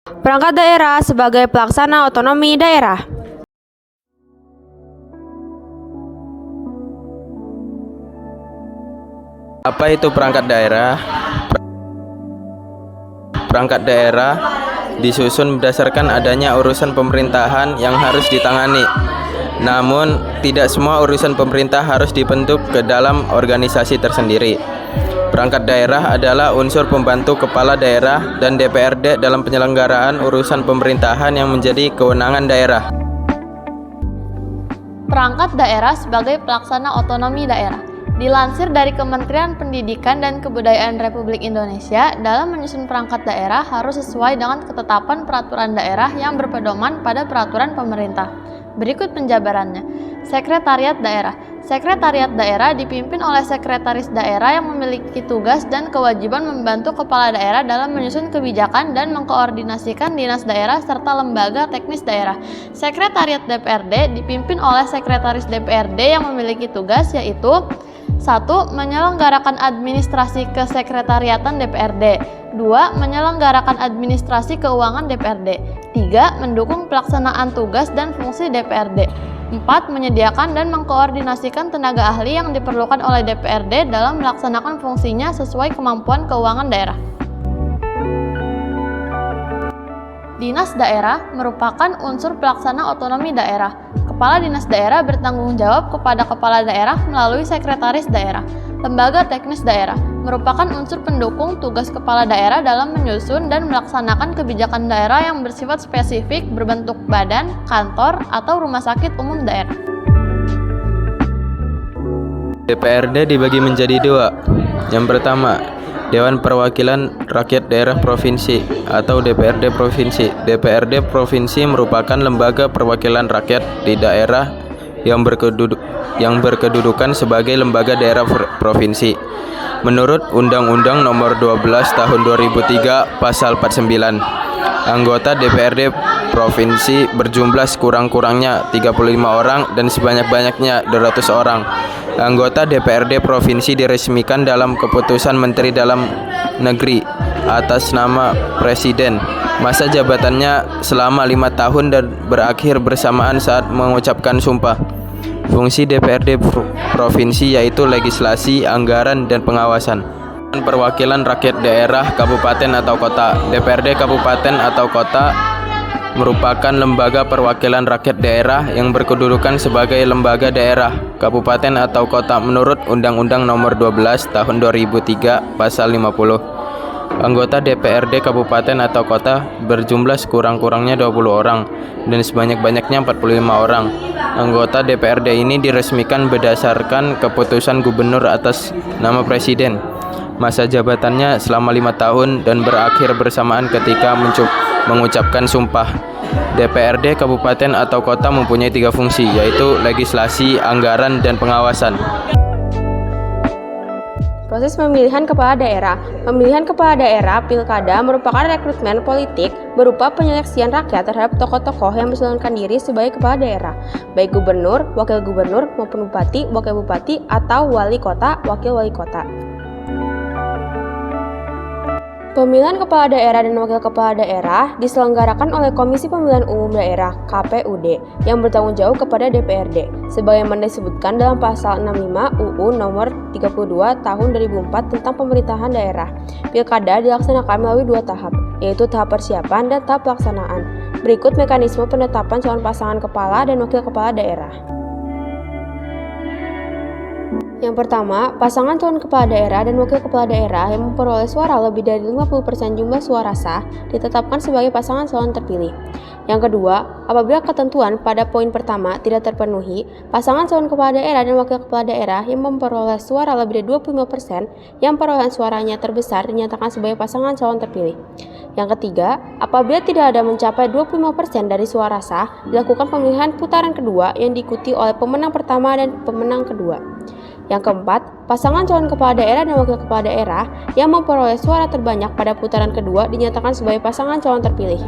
Perangkat daerah sebagai pelaksana otonomi daerah. Apa itu perangkat daerah? Perangkat daerah disusun berdasarkan adanya urusan pemerintahan yang harus ditangani. Namun, tidak semua urusan pemerintah harus dibentuk ke dalam organisasi tersendiri. Perangkat daerah adalah unsur pembantu kepala daerah dan DPRD dalam penyelenggaraan urusan pemerintahan yang menjadi kewenangan daerah. Perangkat daerah sebagai pelaksana otonomi daerah. Dilansir dari Kementerian Pendidikan dan Kebudayaan Republik Indonesia, dalam menyusun perangkat daerah harus sesuai dengan ketetapan peraturan daerah yang berpedoman pada peraturan pemerintah. Berikut penjabarannya. Sekretariat daerah. Sekretariat daerah dipimpin oleh sekretaris daerah yang memiliki tugas dan kewajiban membantu kepala daerah dalam menyusun kebijakan dan mengkoordinasikan dinas daerah serta lembaga teknis daerah. Sekretariat DPRD dipimpin oleh sekretaris DPRD yang memiliki tugas yaitu 1. Menyelenggarakan administrasi kesekretariatan DPRD. 2. Menyelenggarakan administrasi keuangan DPRD. 3. Mendukung pelaksanaan tugas dan fungsi DPRD. 4. Menyediakan dan mengkoordinasikan tenaga ahli yang diperlukan oleh DPRD dalam melaksanakan fungsinya sesuai kemampuan keuangan daerah. Dinas daerah merupakan unsur pelaksana otonomi daerah. Kepala dinas daerah bertanggung jawab kepada kepala daerah melalui sekretaris daerah. Lembaga teknis daerah merupakan unsur pendukung tugas kepala daerah dalam menyusun dan melaksanakan kebijakan daerah yang bersifat spesifik berbentuk badan, kantor, atau rumah sakit umum daerah. DPRD dibagi menjadi dua. Yang pertama, Dewan Perwakilan Rakyat Daerah Provinsi atau DPRD Provinsi. DPRD Provinsi merupakan lembaga perwakilan rakyat di daerah yang berkedudukan sebagai lembaga daerah provinsi. Menurut Undang-Undang Nomor 12 Tahun 2003 Pasal 49, anggota DPRD Provinsi berjumlah sekurang-kurangnya 35 orang dan sebanyak-banyaknya 200 orang. Anggota DPRD Provinsi diresmikan dalam keputusan Menteri Dalam Negeri atas nama Presiden. Masa jabatannya selama 5 tahun dan berakhir bersamaan saat mengucapkan sumpah. Fungsi DPRD Provinsi yaitu legislasi, anggaran, dan pengawasan. Perwakilan rakyat daerah, kabupaten atau kota. DPRD kabupaten atau kota merupakan lembaga perwakilan rakyat daerah yang berkedudukan sebagai lembaga daerah, kabupaten atau kota menurut Undang-Undang Nomor 12 Tahun 2003 Pasal 50. Anggota DPRD kabupaten atau kota berjumlah sekurang-kurangnya 20 orang dan sebanyak-banyaknya 45 orang. Anggota DPRD ini diresmikan berdasarkan keputusan gubernur atas nama presiden. Masa jabatannya selama 5 tahun dan berakhir bersamaan ketika mengucapkan sumpah. DPRD kabupaten atau kota mempunyai 3 fungsi, yaitu legislasi, anggaran, dan pengawasan. Proses pemilihan kepala daerah. Pemilihan kepala daerah pilkada merupakan rekrutmen politik berupa penyeleksian rakyat terhadap tokoh-tokoh yang mencalonkan diri sebagai kepala daerah, baik gubernur, wakil gubernur, maupun bupati, wakil bupati, atau wali kota, wakil wali kota. Pemilihan kepala daerah dan wakil kepala daerah diselenggarakan oleh Komisi Pemilihan Umum Daerah (KPUD) yang bertanggung jawab kepada DPRD, sebagaimana disebutkan dalam Pasal 65 UU Nomor 32 Tahun 2004 tentang Pemerintahan Daerah. Pilkada dilaksanakan melalui 2 tahap, yaitu tahap persiapan dan tahap pelaksanaan. Berikut mekanisme penetapan calon pasangan kepala dan wakil kepala daerah. Yang pertama, pasangan calon kepala daerah dan wakil kepala daerah yang memperoleh suara lebih dari 50% jumlah suara sah ditetapkan sebagai pasangan calon terpilih. Yang kedua, apabila ketentuan pada poin pertama tidak terpenuhi, pasangan calon kepala daerah dan wakil kepala daerah yang memperoleh suara lebih dari 25% yang perolehan suaranya terbesar dinyatakan sebagai pasangan calon terpilih. Yang ketiga, apabila tidak ada mencapai 25% dari suara sah, dilakukan pemilihan putaran kedua yang diikuti oleh pemenang pertama dan pemenang kedua. Yang keempat, pasangan calon kepala daerah dan wakil kepala daerah yang memperoleh suara terbanyak pada putaran kedua dinyatakan sebagai pasangan calon terpilih.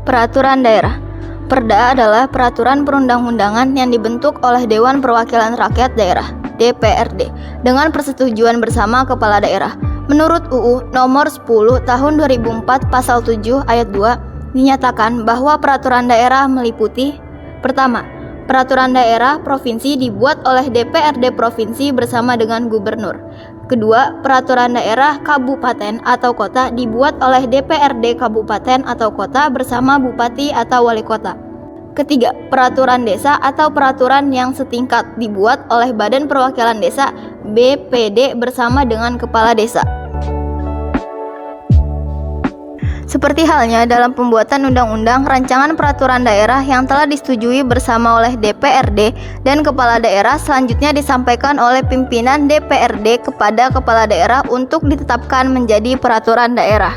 Peraturan daerah. Perda adalah peraturan perundang-undangan yang dibentuk oleh Dewan Perwakilan Rakyat Daerah (DPRD) dengan persetujuan bersama kepala daerah. Menurut UU Nomor 10 Tahun 2004 Pasal 7 Ayat 2 dinyatakan bahwa peraturan daerah meliputi: pertama, peraturan daerah provinsi dibuat oleh DPRD provinsi bersama dengan gubernur. Kedua, peraturan daerah kabupaten atau kota dibuat oleh DPRD kabupaten atau kota bersama bupati atau wali kota. Ketiga, peraturan desa atau peraturan yang setingkat dibuat oleh Badan Perwakilan Desa BPD bersama dengan kepala desa. Seperti halnya dalam pembuatan undang-undang, rancangan peraturan daerah yang telah disetujui bersama oleh DPRD dan kepala daerah selanjutnya disampaikan oleh pimpinan DPRD kepada kepala daerah untuk ditetapkan menjadi peraturan daerah.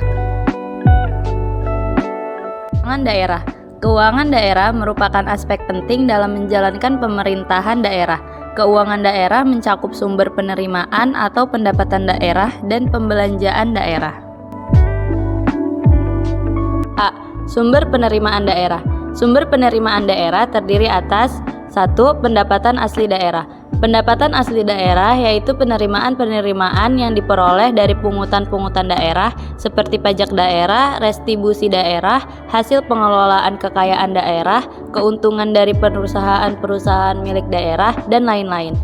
Keuangan daerah. Keuangan daerah merupakan aspek penting dalam menjalankan pemerintahan daerah. Keuangan daerah mencakup sumber penerimaan atau pendapatan daerah dan pembelanjaan daerah. A. Sumber penerimaan daerah. Sumber penerimaan daerah terdiri atas 1. Pendapatan asli daerah. Pendapatan asli daerah yaitu penerimaan-penerimaan yang diperoleh dari pungutan-pungutan daerah seperti pajak daerah, restribusi daerah, hasil pengelolaan kekayaan daerah, keuntungan dari perusahaan-perusahaan milik daerah, dan lain-lain.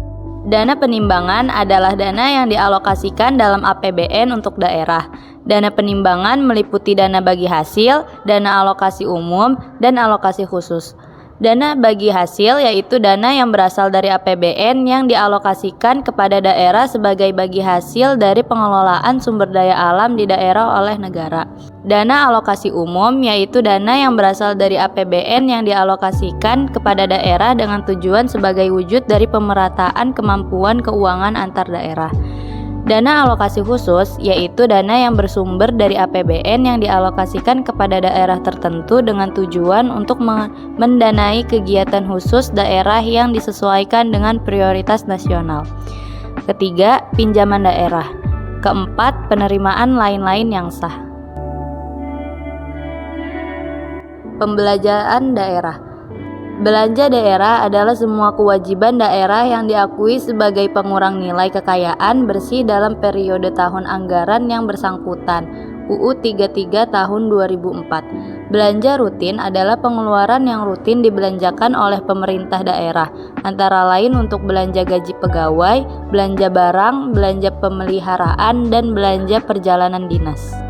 Dana penimbangan adalah dana yang dialokasikan dalam APBN untuk daerah. Dana penimbangan meliputi dana bagi hasil, dana alokasi umum, dan alokasi khusus. Dana bagi hasil yaitu dana yang berasal dari APBN yang dialokasikan kepada daerah sebagai bagi hasil dari pengelolaan sumber daya alam di daerah oleh negara. Dana alokasi umum yaitu dana yang berasal dari APBN yang dialokasikan kepada daerah dengan tujuan sebagai wujud dari pemerataan kemampuan keuangan antar daerah. Dana alokasi khusus yaitu dana yang bersumber dari APBN yang dialokasikan kepada daerah tertentu dengan tujuan untuk mendanai kegiatan khusus daerah yang disesuaikan dengan prioritas nasional. Ketiga, pinjaman daerah. Keempat, penerimaan lain-lain yang sah. Pembelanjaan daerah. Belanja daerah adalah semua kewajiban daerah yang diakui sebagai pengurang nilai kekayaan bersih dalam periode tahun anggaran yang bersangkutan. UU 33 tahun 2004. Belanja rutin adalah pengeluaran yang rutin dibelanjakan oleh pemerintah daerah, antara lain untuk belanja gaji pegawai, belanja barang, belanja pemeliharaan, dan belanja perjalanan dinas.